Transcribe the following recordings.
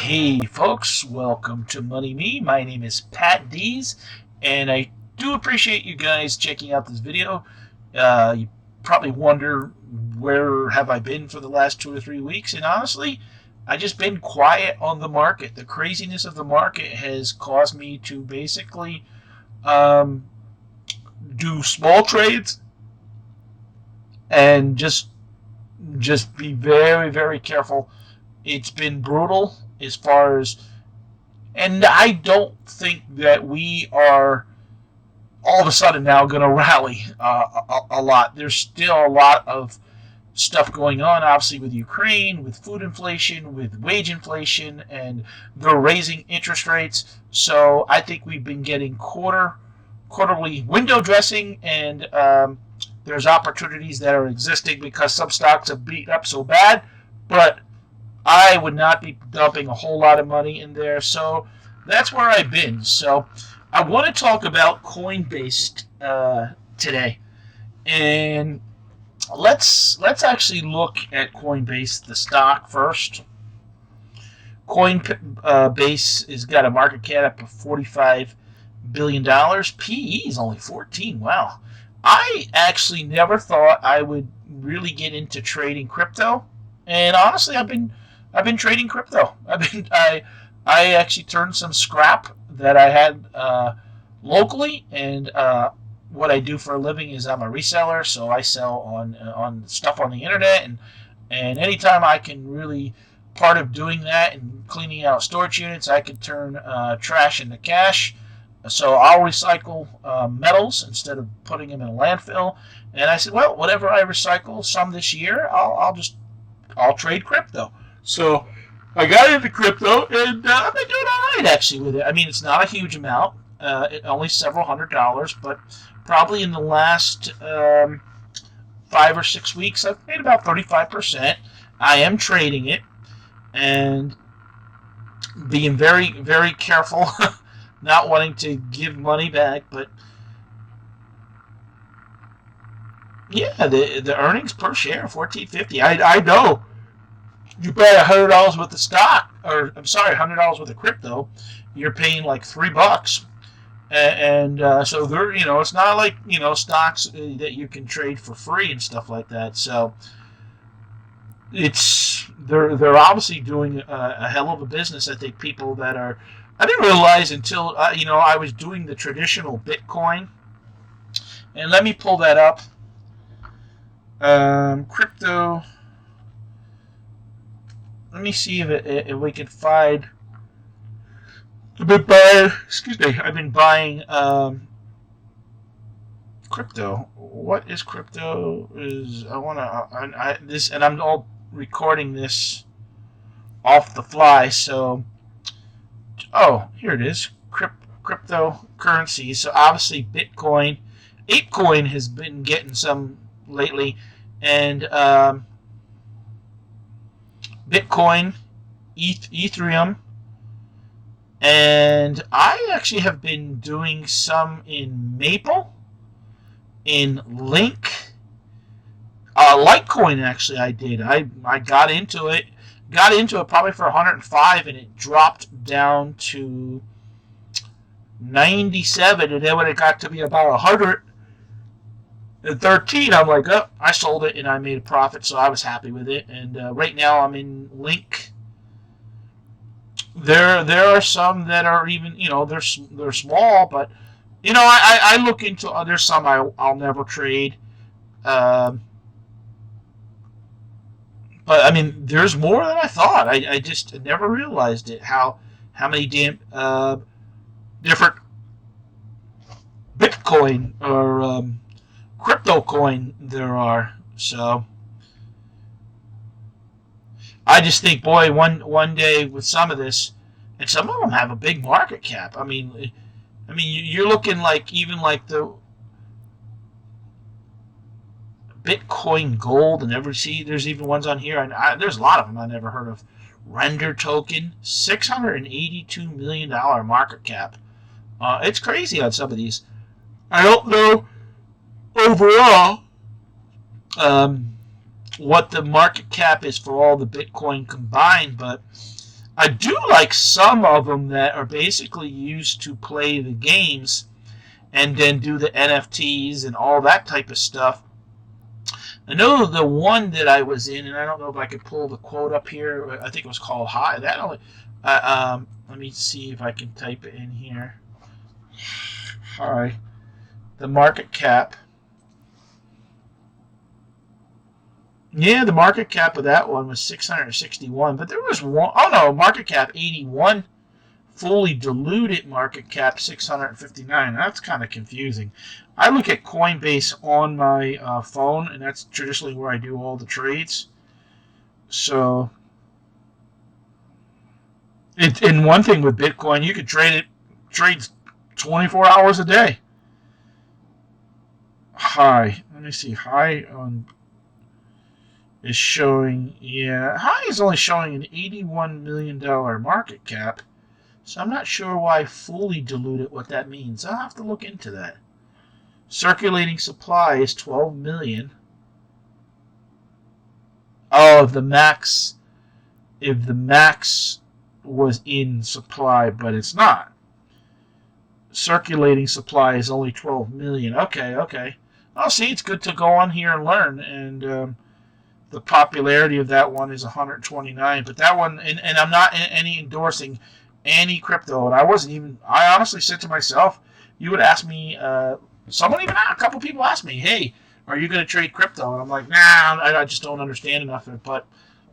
Hey folks, welcome to Money Me. My name is Pat Dees, and I do appreciate you guys checking out this video. You probably wonder where have I been for the last 2 or 3 weeks, and honestly, I just been quiet on the market. The craziness of the market has caused me to basically do small trades and just be very, very careful. It's been brutal as far as, and I don't think that we are all of a sudden now going to rally a lot. There's still a lot of stuff going on, obviously, with Ukraine, with food inflation, with wage inflation, and they're raising interest rates. So I think we've been getting quarterly window dressing, and there's opportunities that are existing because some stocks have beat up so bad, but I would not be dumping a whole lot of money in there. So that's where I've been. So I want to talk about Coinbase today, and let's actually look at Coinbase, the stock first. Coinbase has got a market cap of $45 billion. PE is only 14. Wow. I actually never thought I would really get into trading crypto, and honestly, I've been trading crypto. I actually turned some scrap that I had locally, and what I do for a living is I'm a reseller, so I sell on stuff on the internet, and anytime I can really, part of doing that and cleaning out storage units, I can turn trash into cash. So I'll recycle metals instead of putting them in a landfill. And I said, well, whatever I recycle some this year, I'll trade crypto. So I got into crypto, and I've been doing all right actually with it. I mean, it's not a huge amount, only several $100s, but probably in the last 5 or 6 weeks, I've made about 35%. I am trading it and being very, very careful, not wanting to give money back, but yeah, the earnings per share, $14.50. I know. You buy $100 worth of stock, or I'm sorry, $100 worth of crypto, you're paying like $3, and so they're, it's not like stocks that you can trade for free and stuff like that. So they're obviously doing a hell of a business. I think people that are, I didn't realize until I was doing the traditional Bitcoin, and let me pull that up. Crypto. Let me see if we can find. I've been buying crypto. What is crypto? And I'm all recording this off the fly. So, here it is. Cryptocurrency. So obviously Bitcoin, ApeCoin has been getting some lately, and Bitcoin, Ethereum, and I actually have been doing some in Maple, in Link, Litecoin. Actually, I did. I got into it probably for 105, and it dropped down to 97, and then when it got to be about 113, I'm like, oh, I sold it and I made a profit, so I was happy with it. And right now I'm in Link. There are some that are even, they're small, but I look into. There's some I'll never trade. But I mean, there's more than I thought. I just never realized it. How many damn different Bitcoin or crypto coin there are. So I just think, boy, one day with some of this, and some of them have a big market cap. I mean, you're looking like even like the Bitcoin Gold, and there's even ones on here, and there's a lot of them I never heard of. Render token, $682 million market cap. It's crazy on some of these. I don't know overall what the market cap is for all the Bitcoin combined, but I do like some of them that are basically used to play the games and then do the NFTs and all that type of stuff. I know the one that I was in, and I don't know if I could pull the quote up here. I think it was called High. That only. Let me see if I can type it in here. Hi. The market cap. Yeah, the market cap of that one was 661, but there was one. Oh no, market cap 81. Fully diluted market cap 659. That's kind of confusing. I look at Coinbase on my phone, and that's traditionally where I do all the trades. So, and one thing with Bitcoin, you could trade 24 hours a day. High. Let me see. High on is showing. Yeah, high is only showing an $81 million market cap. So I'm not sure why fully diluted what that means. I'll have to look into that. Circulating supply is 12 million. Oh, if the max was in supply, but it's not. Circulating supply is only 12 million. Okay. Oh, see, it's good to go on here and learn. And the popularity of that one is 129. But that one, and I'm not any endorsing any crypto, and I honestly said to myself, you would ask me, a couple people asked me, hey, are you going to trade crypto? And I'm like, nah, I just don't understand enough of it. But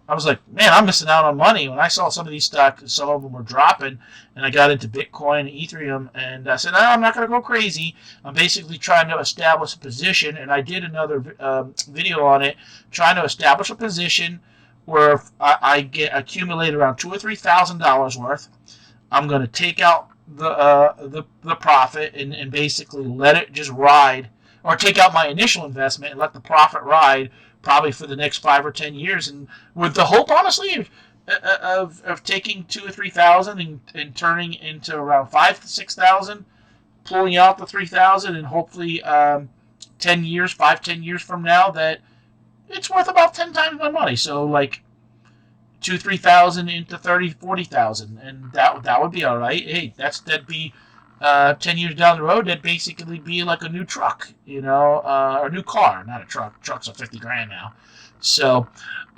I was like, man, I'm missing out on money. When I saw some of these stocks, some of them were dropping, and I got into Bitcoin and Ethereum, and I said, no, I'm not going to go crazy. I'm basically trying to establish a position, and I did another video on it, trying to establish a position where I accumulate around $2,000 or $3,000 worth. I'm going to take out the profit and basically let it just ride, or take out my initial investment and let the profit ride probably for the next 5 or 10 years, and with the hope, honestly, of taking 2,000 or 3,000 and turning into around 5,000 to 6,000, pulling out the 3,000, and hopefully 10 years, 5-10 years from now, that it's worth about 10 times my money. So like 2,000-3,000 into 30,000-40,000, and that would be all right. Hey, that'd be 10 years down the road. That'd basically be like a new truck, or a new car, not a truck. Trucks are 50 grand now. So,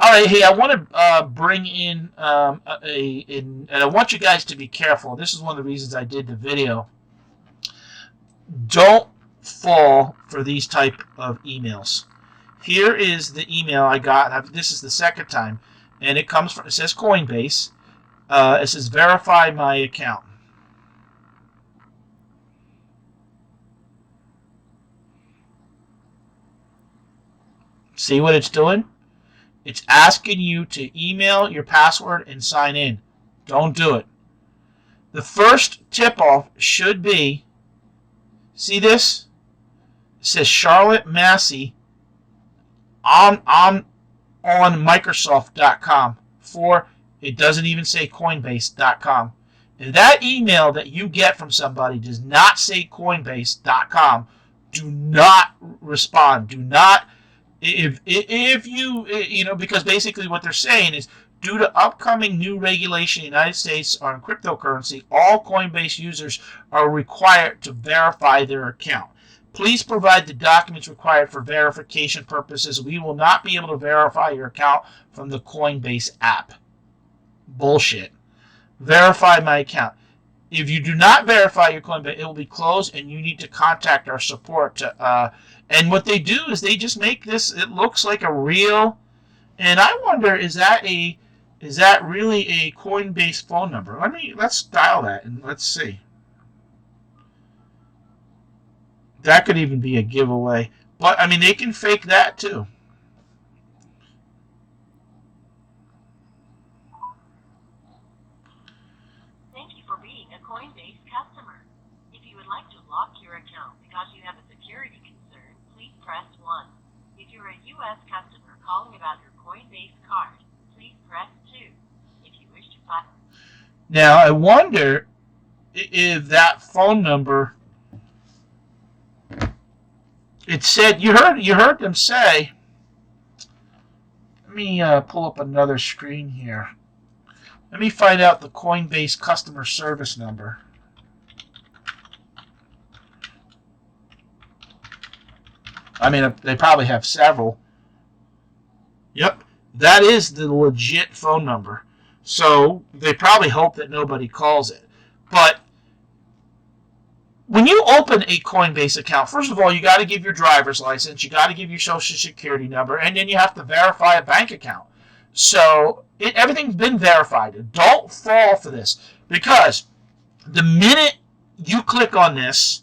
all right. Hey, I want to bring in and I want you guys to be careful. This is one of the reasons I did the video. Don't fall for these type of emails. Here is the email I got. This is the second time. And it says Coinbase. It says verify my account. See what it's doing? It's asking you to email your password and sign in. Don't do it. The first tip-off should be, see this? It says Charlotte Massey on Microsoft.com, it doesn't even say Coinbase.com. If that email that you get from somebody does not say Coinbase.com, do not respond. Do not, if you, because basically what they're saying is, due to upcoming new regulation in the United States on cryptocurrency, all Coinbase users are required to verify their account. Please provide the documents required for verification purposes. We will not be able to verify your account from the Coinbase app. Bullshit. Verify my account. If you do not verify your Coinbase, it will be closed, and you need to contact our support. And what they do is they just make this, it looks like a real, and I wonder, is that really a Coinbase phone number? Let's dial that and let's see. That could even be a giveaway. But, they can fake that, too. Thank you for being a Coinbase customer. If you would like to lock your account because you have a security concern, please press 1. If you're a U.S. customer calling about your Coinbase card, please press 2. If you wish to find... Now, I wonder if that phone number... It said, you heard them say, let me pull up another screen here. Let me find out the Coinbase customer service number. I mean, they probably have several. Yep, that is the legit phone number. So they probably hope that nobody calls it. But when you open a Coinbase account, first of all, you got to give your driver's license, you got to give your social security number, and then you have to verify a bank account. So everything's been verified. Don't fall for this, because the minute you click on this,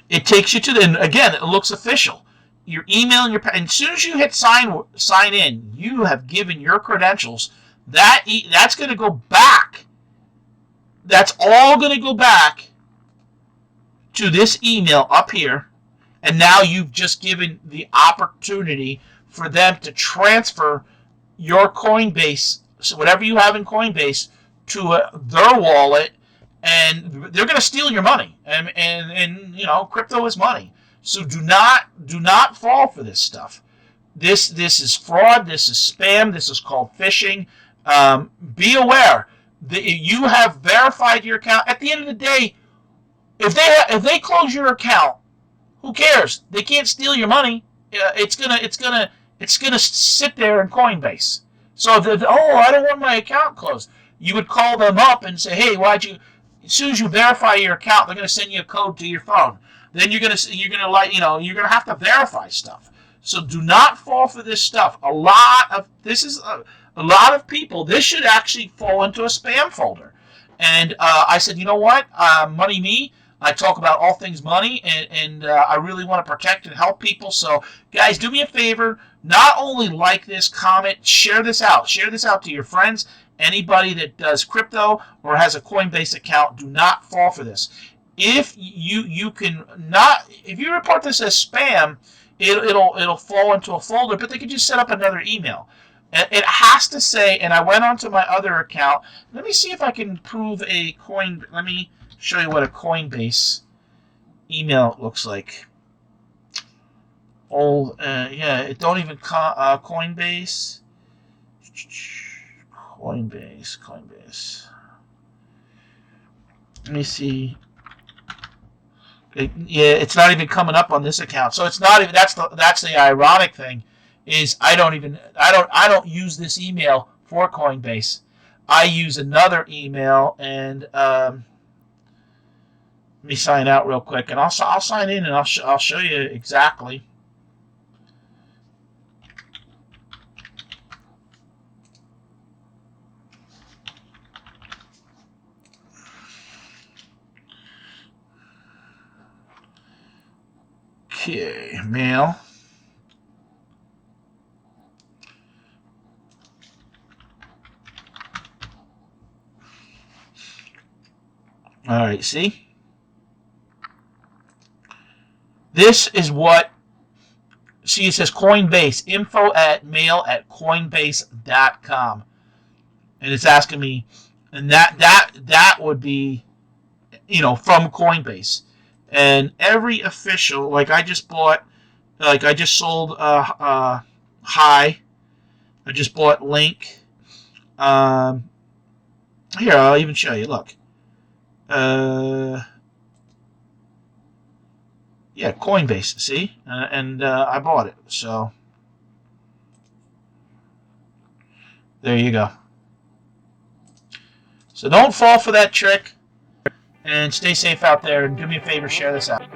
it takes you to the, and again, it looks official. Your email and and as soon as you hit sign in, you have given your credentials. That's going to go back. That's all going to go back to this email up here, and now you've just given the opportunity for them to transfer your Coinbase, so whatever you have in Coinbase, to their wallet, and they're going to steal your money. And you know, crypto is money. So do not fall for this stuff. This is fraud. This is spam. This is called phishing. Be aware that you have verified your account. At the end of the day, if they close your account, who cares? They can't steal your money. It's gonna sit there in Coinbase. So I don't want my account closed. You would call them up and say, hey, why'd you? As soon as you verify your account, they're gonna send you a code to your phone. Then you're gonna have to verify stuff. So do not fall for this stuff. A lot of people. This should actually fall into a spam folder. And I said, you know what, money me. I talk about all things money, and I really want to protect and help people. So, guys, do me a favor. Not only like this, comment, share this out. Share this out to your friends. Anybody that does crypto or has a Coinbase account, do not fall for this. If you report this as spam, it'll fall into a folder, but they can just set up another email. It has to say, and I went onto my other account. Let me see if I can prove let me show you what a Coinbase email looks like. It don't even Coinbase. Coinbase. Let me see. It's not even coming up on this account. So it's not even. That's the ironic thing, is I don't use this email for Coinbase. I use another email, and let me sign out real quick, and I'll sign in, and I'll show you exactly. Okay, mail. All right, see? This is what, see, it says Coinbase, info@mail@coinbase.com. And it's asking me, and that would be, from Coinbase. And every official, like I just sold Hi. I just bought Link. Here, I'll even show you. Look. Yeah, Coinbase, see? And I bought it. So, there you go. So don't fall for that trick. And stay safe out there. And do me a favor, share this out.